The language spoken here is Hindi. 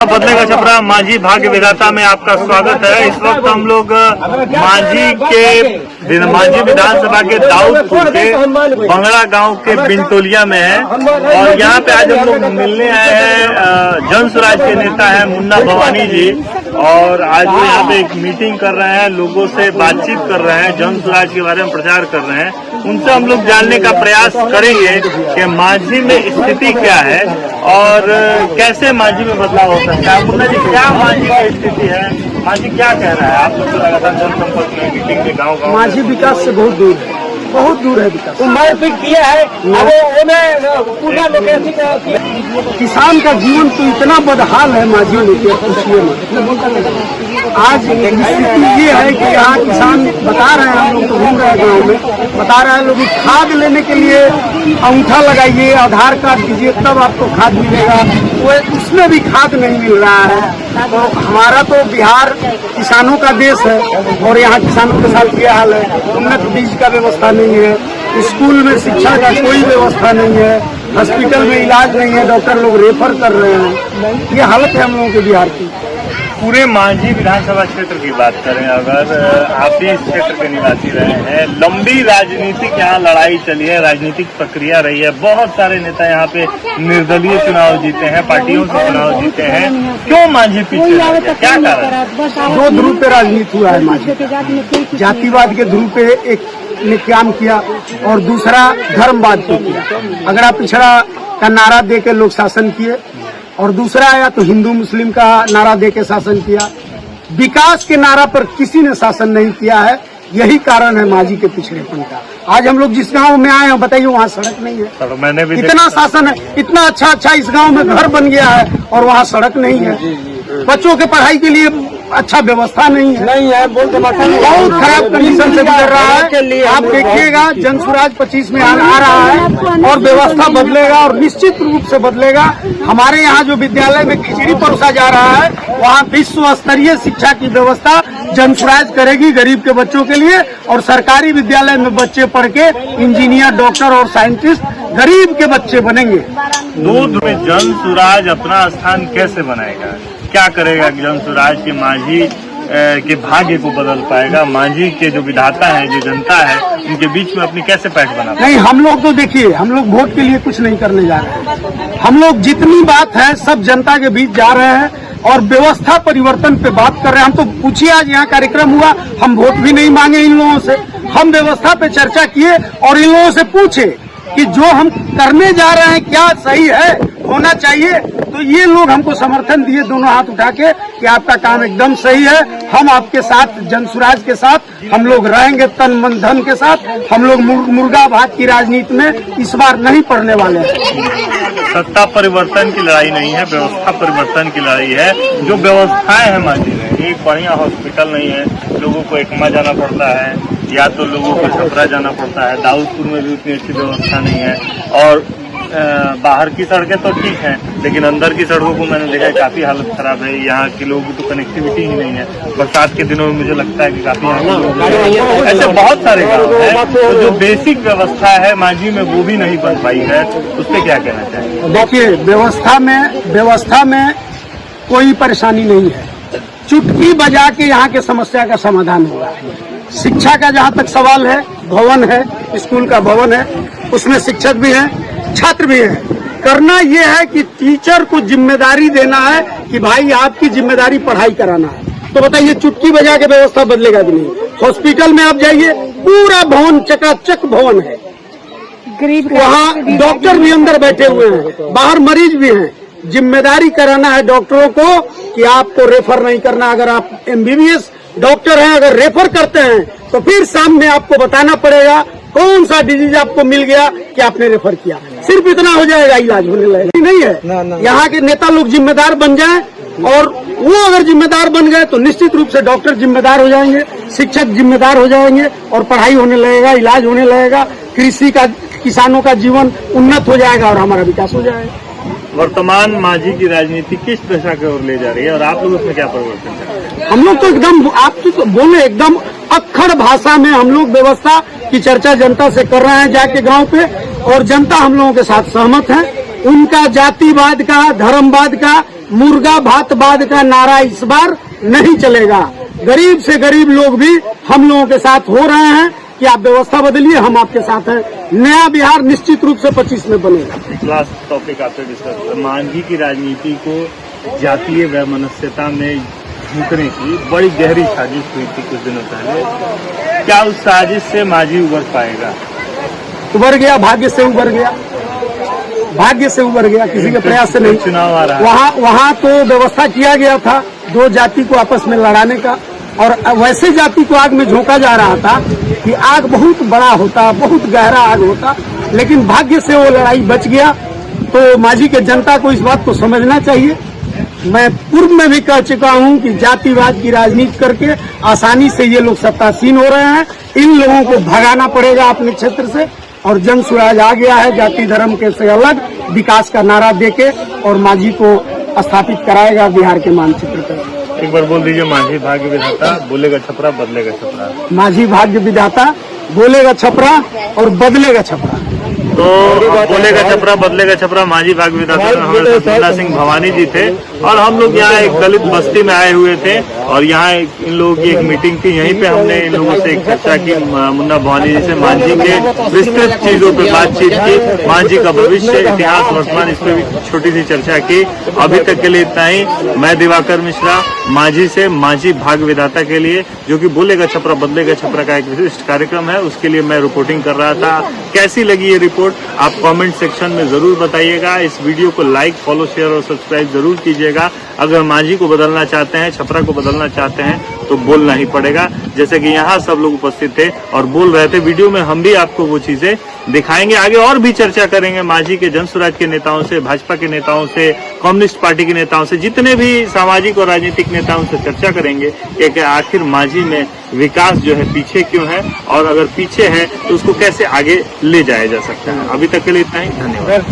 बदलेगा छपरा मांझी भाग्य विधाता में आपका स्वागत है। इस वक्त हम लोग मांझी विधानसभा के दाऊदपुर के बंगड़ा गांव के बिंटोलिया में है और यहाँ पे आज हम लोग मिलने आए हैं जन स्वराज के नेता है मुन्ना भवानी जी। और आज वो यहाँ पे एक मीटिंग कर रहे हैं, लोगों से बातचीत कर रहे हैं, जन स्वराज के बारे में प्रचार कर रहे हैं। उनसे हम लोग जानने का प्रयास करेंगे कि मांझी में स्थिति क्या है और कैसे मांझी में बदलाव हो सकता है। मुन्ना जी, क्या मांझी की स्थिति है? मांझी क्या कह रहा है? आप लोग तो लगातार जनसंपर्क में मीटिंग में गाँव मांझी विकास से बहुत दूर है, बहुत दूर है विकास। तो मारपीट किया है पूरा किसान का जीवन तो इतना बदहाल है मांझी में कि पूछिए मत। आज स्थिति ये है कि यहाँ किसान बता रहे हैं, हम लोग तो घूम रहे हैं गाँव में, बता रहे हैं लोग खाद लेने के लिए अंगूठा लगाइए, आधार कार्ड दीजिए तब आपको खाद मिलेगा। वो उसमें भी खाद नहीं मिल रहा है। तो हमारा तो बिहार किसानों का देश है और यहाँ किसानों के साथ ये हाल है। उन्नत बीज का व्यवस्था नहीं है, स्कूल में शिक्षा का कोई व्यवस्था नहीं है, हॉस्पिटल में इलाज नहीं है, डॉक्टर लोग रेफर कर रहे हैं। ये हालत है हम लोगों के बिहार की। पूरे मांझी विधानसभा क्षेत्र की बात करें, अगर आप भी इस क्षेत्र के निवासी रहे हैं, लंबी राजनीतिक यहाँ लड़ाई चली है, राजनीतिक प्रक्रिया रही है, बहुत सारे नेता यहाँ पे निर्दलीय चुनाव जीते हैं, पार्टियों से चुनाव जीते हैं, क्यों मांझी पीछे रह गया? क्या कारण है? दो ध्रुव पे राजनीति हुआ है मांझी। जातिवाद के ध्रुव पे एक ने काम किया और दूसरा धर्मवाद पे किया। अगर आप पिछड़ा का नारा दे के लोग शासन किए और दूसरा आया तो हिंदू मुस्लिम का नारा दे के शासन किया। विकास के नारा पर किसी ने शासन नहीं किया है। यही कारण है मांझी के पिछड़ेपन का। आज हम लोग जिस गांव में आए हैं बताइए वहाँ सड़क नहीं है। मैंने भी इतना शासन है, इतना अच्छा इस गांव में घर बन गया है और वहाँ सड़क नहीं है। बच्चों के पढ़ाई के लिए अच्छा व्यवस्था नहीं है, बहुत खराब कंडीशन से गुजर रहा है। आप देखिएगा जन स्वराज 25 में आ रहा है और व्यवस्था बदलेगा और निश्चित रूप से बदलेगा। हमारे यहाँ जो विद्यालय में खिचड़ी परोसा जा रहा है वहाँ विश्व स्तरीय शिक्षा की व्यवस्था जन स्वराज करेगी गरीब के बच्चों के लिए। और सरकारी विद्यालय में बच्चे पढ़ के इंजीनियर, डॉक्टर और साइंटिस्ट गरीब के बच्चे बनेंगे। दूध में जन स्वराज अपना स्थान कैसे बनाएगा? क्या करेगा कि जन स्वराज के मांझी के भाग्य को बदल पाएगा? मांझी के जो विधाता है, जो जनता है, उनके बीच में अपनी कैसे पैठ बना? नहीं, हम लोग तो देखिए, हम लोग वोट के लिए कुछ नहीं करने जा रहे हैं। हम लोग जितनी बात है सब जनता के बीच जा रहे हैं और व्यवस्था परिवर्तन पे बात कर रहे हैं। हम तो पूछिए, आज यहाँ कार्यक्रम हुआ, हम वोट भी नहीं मांगे इन लोगों से, हम व्यवस्था पे चर्चा किए और इन लोगों से पूछे कि जो हम करने जा रहे हैं क्या सही है, होना चाहिए। तो ये लोग हमको समर्थन दिए दोनों हाथ उठा के कि आपका काम एकदम सही है, हम आपके साथ, जन स्वराज के साथ हम लोग रहेंगे, तन मन धन के साथ। हम लोग मुर्गा भात की राजनीति में इस बार नहीं पड़ने वाले हैं। सत्ता परिवर्तन की लड़ाई नहीं है, व्यवस्था परिवर्तन की लड़ाई है। जो व्यवस्थाएं हैं मांझी में, एक बढ़िया हॉस्पिटल नहीं है, लोगों को एकमा जाना पड़ता है या तो लोगों को छपरा जाना पड़ता है। दाऊदपुर में भी उतनी अच्छी व्यवस्था नहीं है और बाहर की सड़कें तो ठीक है लेकिन अंदर की सड़कों को मैंने देखा है काफी हालत खराब है। यहाँ के लोगों की तो कनेक्टिविटी ही नहीं है। बरसात के दिनों में मुझे लगता है कि काफी ऐसे बहुत सारे गाँव हैं तो जो बेसिक व्यवस्था है मांझी में वो भी नहीं बन पाई है। उस पर क्या कहना चाहिए? देखिए, व्यवस्था में कोई परेशानी नहीं है। चुटकी बजा के यहाँ के समस्या का समाधान होगा। शिक्षा का जहाँ तक सवाल है, भवन है, स्कूल का भवन है, उसमें शिक्षक भी हैं, छात्र भी हैं। करना ये है कि टीचर को जिम्मेदारी देना है कि भाई आपकी जिम्मेदारी पढ़ाई कराना है। तो बताइए, चुटकी बजा के व्यवस्था बदलेगा भी नहीं। हॉस्पिटल में आप जाइए, पूरा भवन चकाचक भवन है, वहाँ डॉक्टर भी अंदर बैठे हुए हैं, बाहर मरीज भी हैं। जिम्मेदारी कराना है डॉक्टरों को कि आपको रेफर नहीं करना। अगर आप MBBS डॉक्टर हैं, अगर रेफर करते हैं तो फिर सामने आपको बताना पड़ेगा कौन सा डिजीज आपको मिल गया कि आपने रेफर किया। सिर्फ इतना हो जाएगा, इलाज होने लगेगा। नहीं है, यहाँ के नेता लोग जिम्मेदार बन जाएं और वो अगर जिम्मेदार बन गए तो निश्चित रूप से डॉक्टर जिम्मेदार हो जाएंगे, शिक्षक जिम्मेदार हो जाएंगे और पढ़ाई होने लगेगा, इलाज होने लगेगा, कृषि का, किसानों का जीवन उन्नत हो जाएगा और हमारा विकास हो जाएगा। वर्तमान मांझी की राजनीति किस दिशा की ओर ले जा रही है और आप लोग उसमें क्या परिवर्तन कर रहे हैं? हम लोग तो एकदम, आप तो बोले एकदम अक्खड़ भाषा में हम लोग व्यवस्था की चर्चा जनता से कर रहे हैं जाके गांव पे, और जनता हम लोगों के साथ सहमत है। उनका जातिवाद का, धर्मवाद का मुर्गा भातवाद का नारा इस बार नहीं चलेगा। गरीब से गरीब लोग भी हम लोगों के साथ हो रहे हैं कि आप व्यवस्था बदलिए, हम आपके साथ हैं। नया बिहार निश्चित रूप से 25 में बनेगा। लास्ट टॉपिक आपसे डिस्कस करें। मांझी की राजनीति को जातीय वैमनस्यता में झुकने की बड़ी गहरी साजिश हुई थी कुछ दिनों पहले। क्या उस साजिश से मांझी उबर पाएगा? उबर गया, भाग्य से उबर गया, भाग्य से उबर गया, किसी के प्रयास से नहीं। चुनाव आ रहा है, वहाँ तो व्यवस्था किया गया था दो जाति को आपस में लड़ाने का, और वैसे जाति को आग में झोंका जा रहा था कि आग बहुत बड़ा होता, बहुत गहरा आग होता, लेकिन भाग्य से वो लड़ाई बच गया। तो मांझी के जनता को इस बात को समझना चाहिए। मैं पूर्व में भी कह चुका हूं कि जातिवाद की राजनीति करके आसानी से ये लोग सत्तासीन हो रहे हैं। इन लोगों को भगाना पड़ेगा अपने क्षेत्र से, और जन स्वराज आ गया है जाति धर्म के से अलग विकास का नारा देके, और मांझी को स्थापित कराएगा बिहार के मानचित्र पर। एक बार बोल दीजिए, मांझी भाग्य विधाता, बोलेगा छपरा बदलेगा छपरा। मांझी भाग्य विधाता, बोलेगा छपरा और बदलेगा छपरा। तो बोलेगा छपरा बदलेगा छपरा, मांझी भाग्य विधाता हमारे सुंदर सिंह भवानी जी थे। और हम लोग यहाँ एक दलित बस्ती में आए हुए थे, और यहाँ इन लोगों की एक मीटिंग थी। यहीं पे हमने इन लोगों से एक चर्चा की, मुन्ना भवानी जी से मांझी के विस्तृत चीजों पे बातचीत की, मांझी का भविष्य, इतिहास, वर्तमान, इस पे भी छोटी सी चर्चा की। अभी तक के लिए इतना ही। मैं दिवाकर मिश्रा, मांझी से, मांझी भाग्य विधाता के लिए, जो कि बोलेगा छपरा बदलेगा छपरा का एक विशिष्ट कार्यक्रम है, उसके लिए मैं रिपोर्टिंग कर रहा था। कैसी लगी ये रिपोर्ट आप कमेंट सेक्शन में जरूर बताइएगा। इस वीडियो को लाइक, फॉलो, शेयर और सब्सक्राइब जरूर कीजिएगा। अगर मांझी को बदलना चाहते हैं, छपरा को बदलना चाहते हैं, तो बोलना ही पड़ेगा। जैसे कि यहाँ सब लोग उपस्थित थे और बोल रहे थे, वीडियो में हम भी आपको वो चीजें दिखाएंगे। आगे और भी चर्चा करेंगे मांझी के जन स्वराज के नेताओं से, भाजपा के नेताओं से, कम्युनिस्ट पार्टी के नेताओं से, जितने भी सामाजिक और राजनीतिक नेताओं से चर्चा करेंगे कि आखिर मांझी में विकास जो है पीछे क्यों है, और अगर पीछे है तो उसको कैसे आगे ले जाया जा सकता है। अभी तक के लिए इतना ही, धन्यवाद।